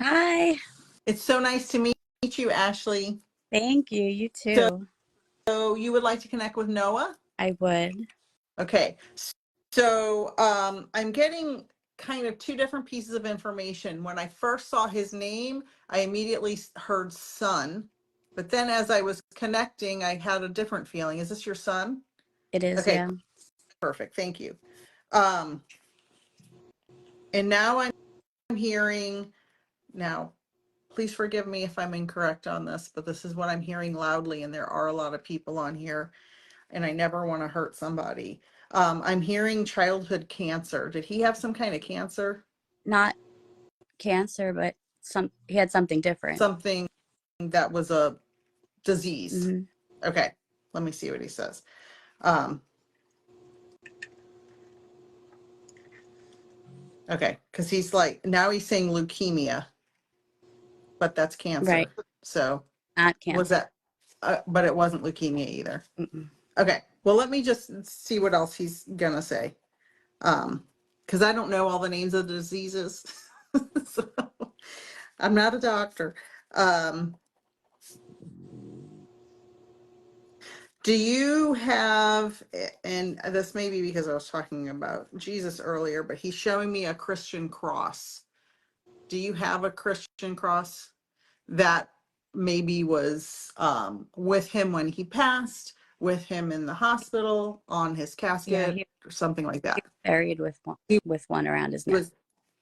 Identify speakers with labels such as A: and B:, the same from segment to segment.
A: Hi.
B: It's so nice to meet you, Ashley.
A: Thank you. You too.
B: So you would like to connect with Noah?
A: I would.
B: Okay. So I'm getting kind of two different pieces of information. When I first saw his name, I immediately heard son. But then as I was connecting, I had a different feeling. Is this your son?
A: It is,
B: Okay,
A: yeah.
B: perfect. Thank you. And now I'm hearing, now, please forgive me if I'm incorrect on this, but this is what I'm hearing loudly, and there are a lot of people on here, and I never want to hurt somebody. I'm hearing childhood cancer. Did he have some kind of cancer?
A: Not cancer, but he had something different.
B: Something that was a disease.
A: Mm-hmm.
B: Okay, let me see what he says. Okay, because he's like, now he's saying leukemia, but that's cancer.
A: Right.
B: So
A: Not cancer.
B: was that, but it wasn't leukemia either.
A: Mm-mm.
B: Okay, well, let me just see what else he's gonna say. Because I don't know all the names of the diseases. So, I'm not a doctor. Do you have, and this may be because I was talking about Jesus earlier, but he's showing me a Christian cross. Do you have a Christian cross that maybe was with him when he passed, with him in the hospital, on his casket,
A: Yeah,
B: or something like that?
A: buried with one around his neck.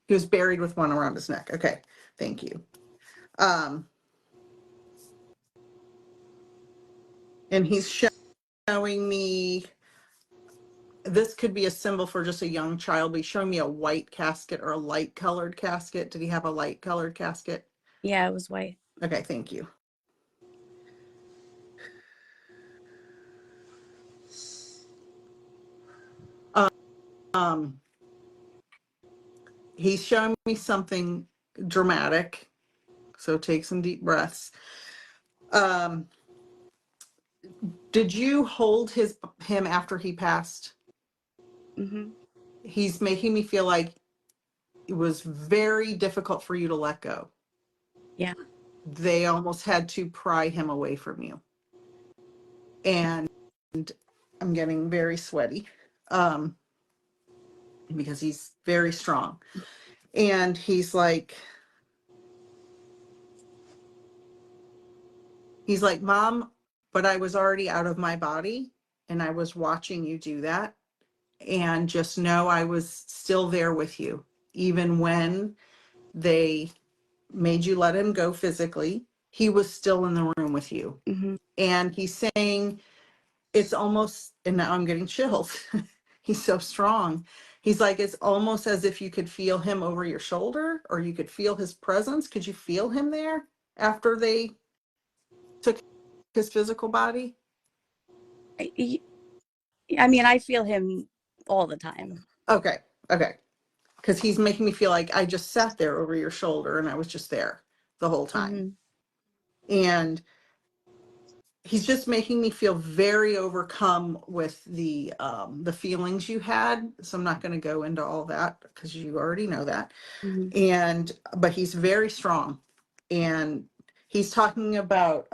B: He was buried with one around his neck. Okay, thank you. And he's showing me, this could be a symbol for just a young child, but he's showing me a white casket or a light colored casket. Did he have a light colored casket?
A: Yeah, it was white.
B: Okay, thank you. He's showing me something dramatic, so take some deep breaths. Did you hold him after he passed?
A: Mm-hmm.
B: He's making me feel like it was very difficult for you to let go.
A: Yeah.
B: They almost had to pry him away from you. And I'm getting very sweaty because he's very strong. And he's like, Mom, but I was already out of my body and I was watching you do that. And just know I was still there with you, even when they made you let him go physically. He was still in the room with you.
A: Mm-hmm.
B: And he's saying, it's almost, and now I'm getting chills. He's so strong. He's like, it's almost as if you could feel him over your shoulder, or you could feel his presence. Could you feel him there after they took his physical body?
A: I mean, I feel him all the time.
B: Okay. Because he's making me feel like I just sat there over your shoulder and I was just there the whole time. Mm-hmm. And he's just making me feel very overcome with the feelings you had. So I'm not going to go into all that because you already know that. Mm-hmm. But he's very strong, and he's talking about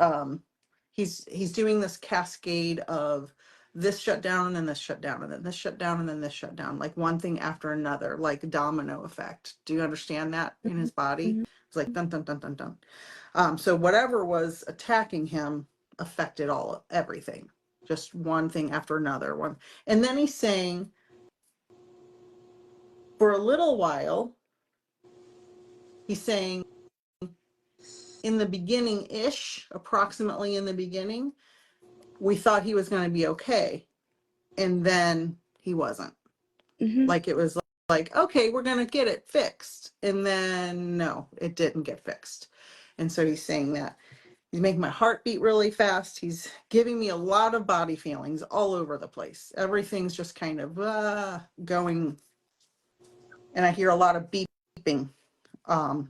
B: he's doing this cascade of this shut down and then this shut down and then this shut down and then this shut down, like one thing after another, like a domino effect. Do you understand that? In his body? Mm-hmm. It's like dun dun dun dun dun. So whatever was attacking him affected everything, just one thing after another one. And then he's saying, for a little while, he's saying, in the beginning-ish, approximately in the beginning, we thought he was going to be okay, and then he wasn't. Mm-hmm. Like it was like, okay, we're going to get it fixed, and then no, it didn't get fixed. And so he's saying that he's making my heart beat really fast. He's giving me a lot of body feelings all over the place. Everything's just kind of going. And I hear a lot of beeping. And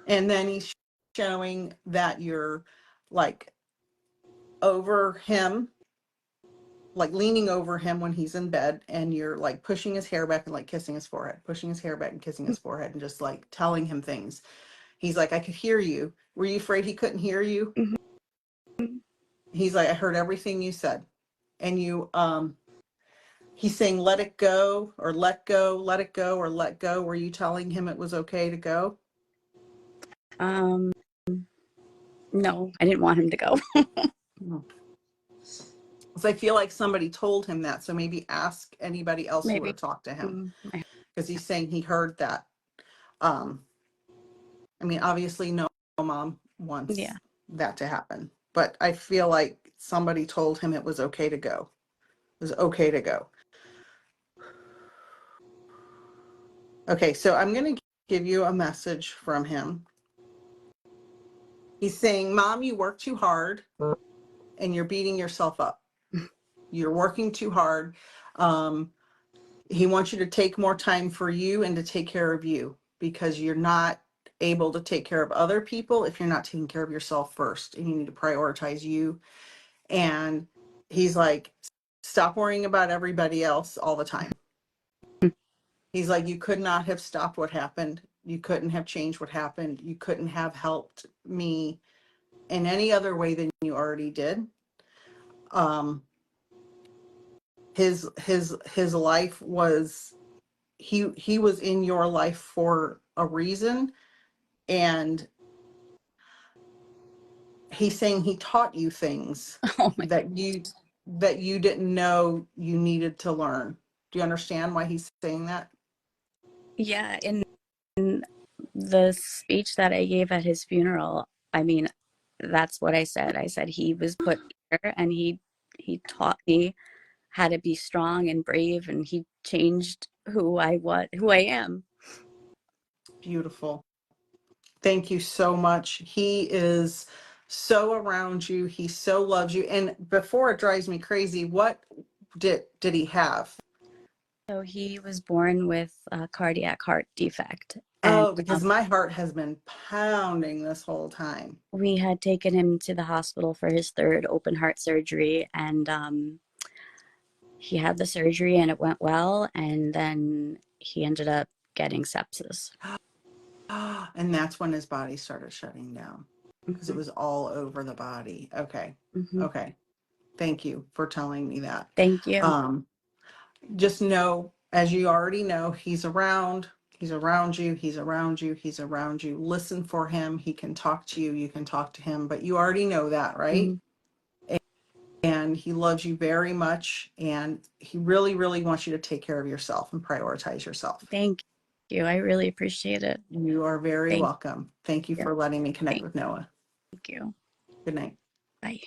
B: then he's showing that you're like over him like leaning over him when he's in bed, and you're like pushing his hair back and like kissing his forehead, pushing his hair back and kissing his forehead, and just like telling him things. He's like, I could hear you. Were you afraid he couldn't hear you?
A: Mm-hmm.
B: He's like, I heard everything you said. And he's saying, let it go, or let go, let it go, or let go. Were you telling him it was okay to go?
A: No, I didn't want him to go.
B: No. So I feel like somebody told him that. So maybe ask anybody else who would
A: Maybe.
B: have talked to him,
A: Mm-hmm.
B: because he's saying he heard that. I mean, obviously no mom wants
A: Yeah.
B: that to happen, but I feel like somebody told him it was okay to go. It was okay to go. Okay, so I'm going to give you a message from him. He's saying, Mom, you work too hard and you're beating yourself up. You're working too hard. He wants you to take more time for you and to take care of you, because you're not able to take care of other people if you're not taking care of yourself first, and you need to prioritize you. And he's like, stop worrying about everybody else all the time. He's like, you could not have stopped what happened. You couldn't have changed what happened. You couldn't have helped me in any other way than you already did. His life was, he was in your life for a reason. And he's saying he taught you things
A: Oh my.
B: that you didn't know you needed to learn. Do you understand why he's saying that?
A: Yeah, in the speech that I gave at his funeral, I mean, that's what I said. I said he was put here, and he taught me how to be strong and brave, and he changed who I am.
B: Beautiful. Thank you so much. He is so around you. He so loves you. And before it drives me crazy, what did he have?
A: So he was born with a cardiac heart defect, and
B: Oh, because my heart has been pounding this whole time.
A: we had taken him to the hospital for his third open heart surgery, and he had the surgery and it went well, and then he ended up getting sepsis.
B: And that's when his body started shutting down, because it
A: Mm-hmm.
B: was all over the body. Okay.
A: Mm-hmm.
B: Okay. Thank you for telling me that.
A: Thank you.
B: Just know, as you already know, he's around. He's around you. He's around you. He's around you. Listen for him. He can talk to you. You can talk to him, but you already know that, right?
A: Mm-hmm.
B: And he loves you very much. And he really, really wants you to take care of yourself and prioritize yourself.
A: Thank you. I really appreciate it.
B: You are very
A: Thank
B: welcome. Thank you
A: you.
B: for letting me connect
A: Thank
B: with Noah.
A: you.
B: Good night.
A: Bye.